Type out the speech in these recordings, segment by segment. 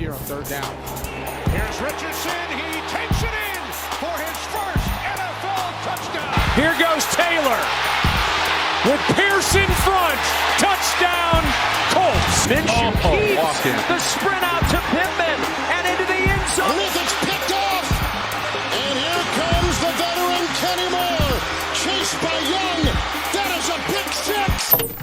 here on third down. Here's Richardson. He takes it in for his first NFL touchdown. Here goes Taylor with Pierce in front. Touchdown, Colts. Micheal keeps the sprint out to Pittman and into the end zone. It's picked off. And here comes the veteran Kenny Moore. Chased by Young. That is a big six.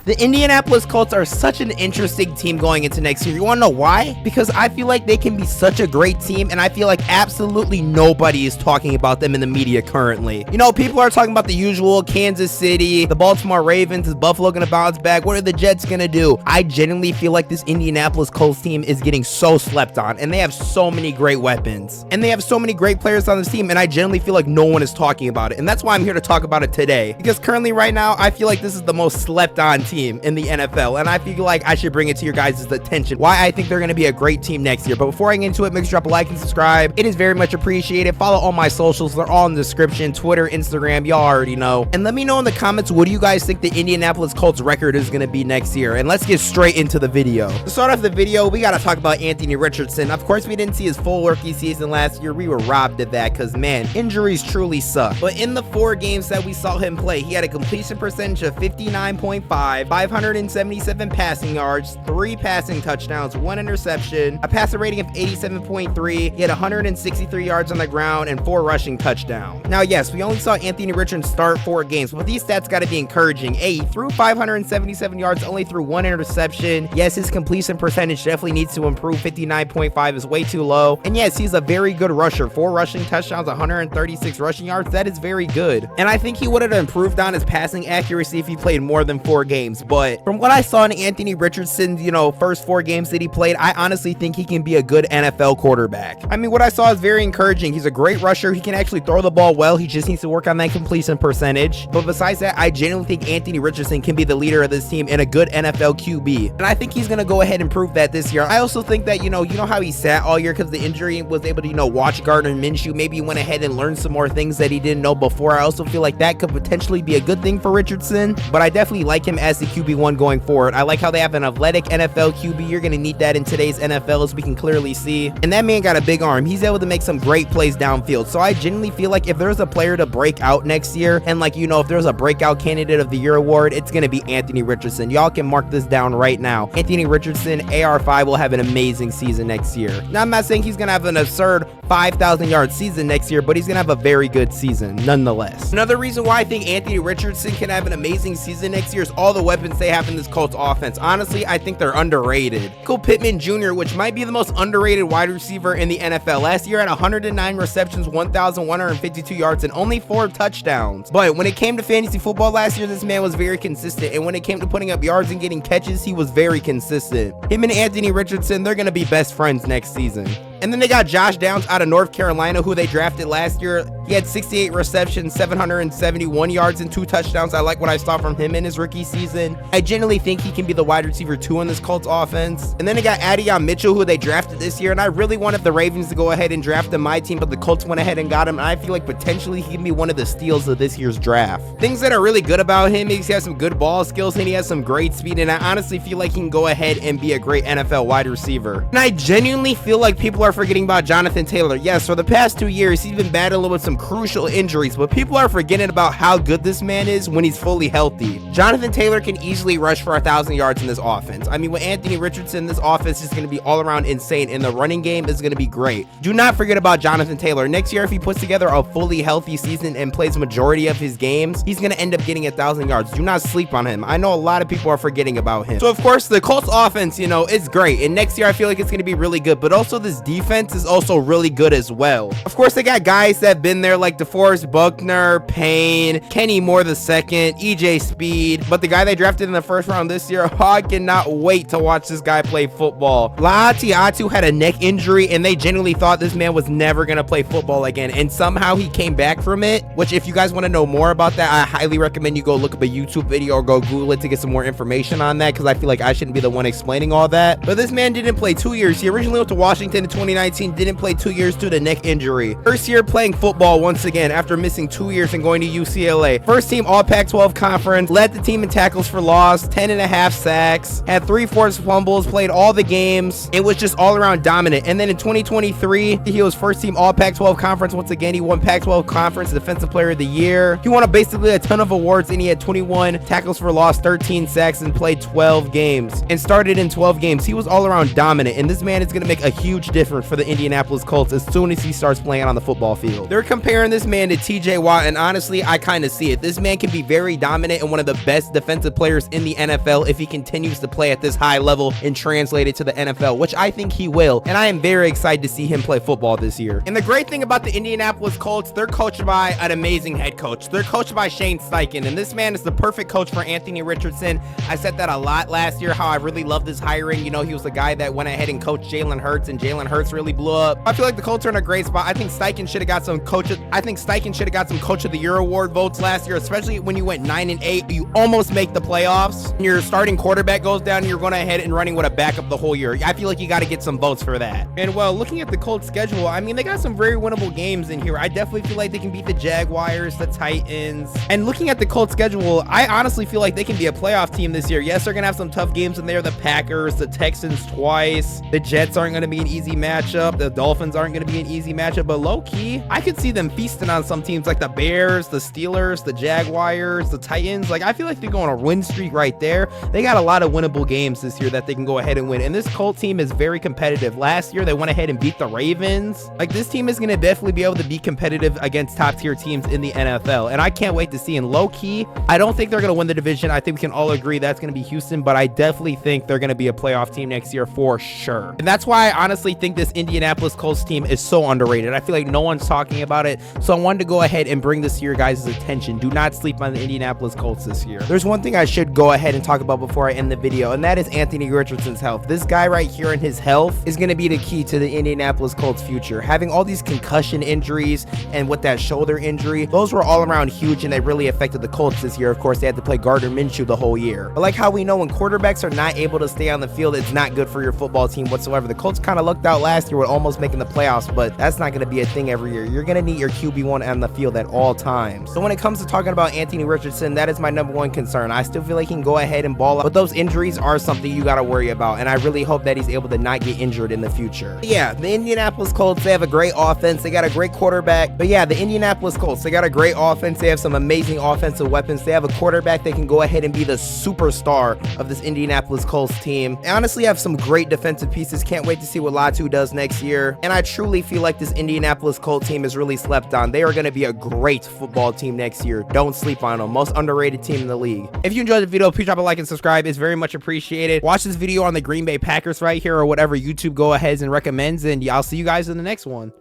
The Indianapolis Colts are such an interesting team going into next year. You want to know why? Because I feel like they can be such a great team, and I feel like absolutely nobody is talking about them in the media currently. You know, people are talking about the usual: Kansas City, the Baltimore Ravens, is Buffalo gonna bounce back? What are the Jets gonna do? I genuinely feel like this Indianapolis Colts team is getting so slept on, and they have so many great weapons, and they have so many great players on this team, and I genuinely feel like no one is talking about it, and that's why I'm here to talk about it today. Because currently, right now, I feel like this is the most slept on team in the NFL, and I feel like I should bring it to your guys' attention why I think they're going to be a great team next year. But before I get into it, make sure to drop a like and subscribe. It is very much appreciated. Follow all my socials. They're all in the description: Twitter, Instagram, y'all already know. And let me know in the comments, what do you guys think the Indianapolis Colts record is going to be next year? And let's get straight into the video. To start off the video, we got to talk about Anthony Richardson. Of course, we didn't see his full rookie season last year. We were robbed of that because, man, injuries truly suck. But in the 4 games that we saw him play, he had a completion percentage of 59.5, 577 passing yards, 3 passing touchdowns, 1 interception, a passer rating of 87.3. He had 163 yards on the ground and 4 rushing touchdowns. Now, yes, we only saw Anthony Richardson start 4 games, but these stats got to be encouraging. He threw 577 yards, only threw 1 interception. Yes, his completion percentage definitely needs to improve. 59.5 is way too low. And yes, he's a very good rusher. 4 rushing touchdowns, 136 rushing yards. That is very good. And I think he would have improved on his passing accuracy if he played more than 4 games. But from what I saw in Anthony Richardson's, first 4 games that he played, I honestly think he can be a good NFL quarterback. I mean, what I saw is very encouraging. He's a great rusher. He can actually throw the ball well. He just needs to work on that completion percentage. But besides that, I genuinely think Anthony Richardson can be the leader of this team and a good NFL QB. And I think he's going to go ahead and prove that this year. I also think that, you know how he sat all year because the injury, was able to, watch Gardner Minshew. Maybe he went ahead and learned some more things that he didn't know before. I also feel like that could potentially be a good thing for Richardson. But I definitely like him as the QB1 going forward. I like how they have an athletic NFL QB. You're going to need that in today's NFL, as we can clearly see. And that man got a big arm. He's able to make some great plays downfield. So I genuinely feel like if there's a player to break out next year, and if there's a breakout candidate of the year award, it's going to be Anthony Richardson. Y'all can mark this down right now. Anthony Richardson, AR5, will have an amazing season next year. Now, I'm not saying he's going to have an absurd 5,000 yard season next year, but he's going to have a very good season nonetheless. Another reason why I think Anthony Richardson can have an amazing season next year is all the weapons they have in this Colts offense. Honestly, I think they're underrated. Pittman Jr., which might be the most underrated wide receiver in the NFL. Last year had 109 receptions, 1,152 yards, and only 4 touchdowns. But when it came to fantasy football last year, this man was very consistent. And when it came to putting up yards and getting catches, he was very consistent. Him and Anthony Richardson, they're going to be best friends next season. And then they got Josh Downs out of North Carolina, who they drafted last year. He had 68 receptions, 771 yards, and 2 touchdowns. I like what I saw from him in his rookie season. I genuinely think he can be the wide receiver 2 in this Colts offense. And then they got Micheal, who they drafted this year. And I really wanted the Ravens to go ahead and draft him my team, but the Colts went ahead and got him. And I feel like potentially he can be one of the steals of this year's draft. Things that are really good about him is he has some good ball skills and he has some great speed. And I honestly feel like he can go ahead and be a great NFL wide receiver. And I genuinely feel like people are forgetting about Jonathan Taylor. Yes, for the past 2 years, he's been battling with some crucial injuries, but people are forgetting about how good this man is when he's fully healthy. Jonathan Taylor can easily rush for 1,000 yards in this offense. I mean, with Anthony Richardson, this offense is going to be all around insane, and the running game is going to be great. Do not forget about Jonathan Taylor. Next year, if he puts together a fully healthy season and plays majority of his games, he's going to end up getting 1,000 yards. Do not sleep on him. I know a lot of people are forgetting about him. So, of course, the Colts offense, it's great, and next year I feel like it's going to be really good, but also this defense is also really good as well. Of course, they got guys that have been there like DeForest Buckner, Payne, Kenny Moore II, EJ Sped, but the guy they drafted in the first round this year, I cannot wait to watch this guy play football. Latu had a neck injury, and they genuinely thought this man was never going to play football again, and somehow he came back from it, which if you guys want to know more about that, I highly recommend you go look up a YouTube video or go Google it to get some more information on that, because I feel like I shouldn't be the one explaining all that. But this man didn't play 2 years. He originally went to Washington in 2019, didn't play 2 years due to neck injury. First year playing football ball once again after missing 2 years and going to UCLA. First team all Pac-12 conference, led the team in tackles for loss, 10.5 sacks, had 3 forced fumbles, played all the games. It was just all around dominant. And then in 2023, he was first team all Pac-12 conference. Once again, he won Pac-12 conference defensive player of the year. He won basically a ton of awards, and he had 21 tackles for loss, 13 sacks, and played 12 games and started in 12 games. He was all around dominant, and this man is going to make a huge difference for the Indianapolis Colts as soon as he starts playing on the football field. They're comparing this man to TJ Watt, and honestly, I kind of see it. This man can be very dominant and one of the best defensive players in the NFL if he continues to play at this high level and translate it to the NFL, which I think he will, and I am very excited to see him play football this year. And the great thing about the Indianapolis Colts, they're coached by an amazing head coach. They're coached by Shane Steichen, and this man is the perfect coach for Anthony Richardson. I said that a lot last year, how I really loved this hiring. You know, he was the guy that went ahead and coached Jalen Hurts, and Jalen Hurts really blew up. I feel like the Colts are in a great spot. I think Steichen should have got some coach of the year award votes last year, especially when you went 9-8. You almost make the playoffs, and your starting quarterback goes down, and you're going ahead and running with a backup the whole year. I feel like you got to get some votes for that. And well, looking at the Colts schedule, I mean, they got some very winnable games in here. I definitely feel like they can beat the Jaguars, the Titans. And looking at the Colts schedule, I honestly feel like they can be a playoff team this year. Yes, they're gonna have some tough games in there. The Packers, the Texans twice. The Jets aren't gonna be an easy matchup. The Dolphins aren't gonna be an easy matchup. But low-key, I could see them feasting on some teams like the Bears, the Steelers, the Jaguars, the Titans. Like, I feel like they're going on a win streak right there. They got a lot of winnable games this year that they can go ahead and win. And this Colts team is very competitive. Last year, they went ahead and beat the Ravens. Like, this team is gonna definitely be able to be competitive against top-tier teams in the NFL. And I can't wait to see. And low-key, I don't think they're gonna win the division. I think we can all agree that's gonna be Houston, but I definitely think they're gonna be a playoff team next year for sure. And that's why I honestly think this Indianapolis Colts team is so underrated. I feel like no one's talking about it, so I wanted to go ahead and bring this to your guys' attention. Do not sleep on the Indianapolis Colts this year. There's one thing I should go ahead and talk about before I end the video, and that is Anthony Richardson's health. This guy right here and his health is gonna be the key to the Indianapolis Colts future. Having all these concussion injuries and with that shoulder injury, those were all around huge, and they really affected the Colts this year. Of course, they had to play Gardner Minshew the whole year. But like how we know when quarterbacks are not able to stay on the field, it's not good for your football team whatsoever. The Colts kind of lucked out last year with almost making the playoffs, but that's not going to be a thing every year. You're going to need your QB1 on the field at all times. So when it comes to talking about Anthony Richardson, that is my number one concern. I still feel like he can go ahead and ball out, but those injuries are something you got to worry about, and I really hope that he's able to not get injured in the future. Yeah, the Indianapolis Colts, they have a great offense. They got a great quarterback. But yeah, the Indianapolis Colts, they got a great offense. They have some amazing offensive weapons. They have a quarterback that can go ahead and be the superstar of this Indianapolis Colts team. And honestly, have some great defensive pieces. Can't wait to see what Latu does next year. And I truly feel like this Indianapolis Colts team is really slept on. They are going to be a great football team next year. Don't sleep on them. Most underrated team in the league. If you enjoyed the video, please drop a like and subscribe. It's very much appreciated. Watch this video on the Green Bay Packers right here, or whatever YouTube go ahead and recommends, and I'll see you guys in the next one.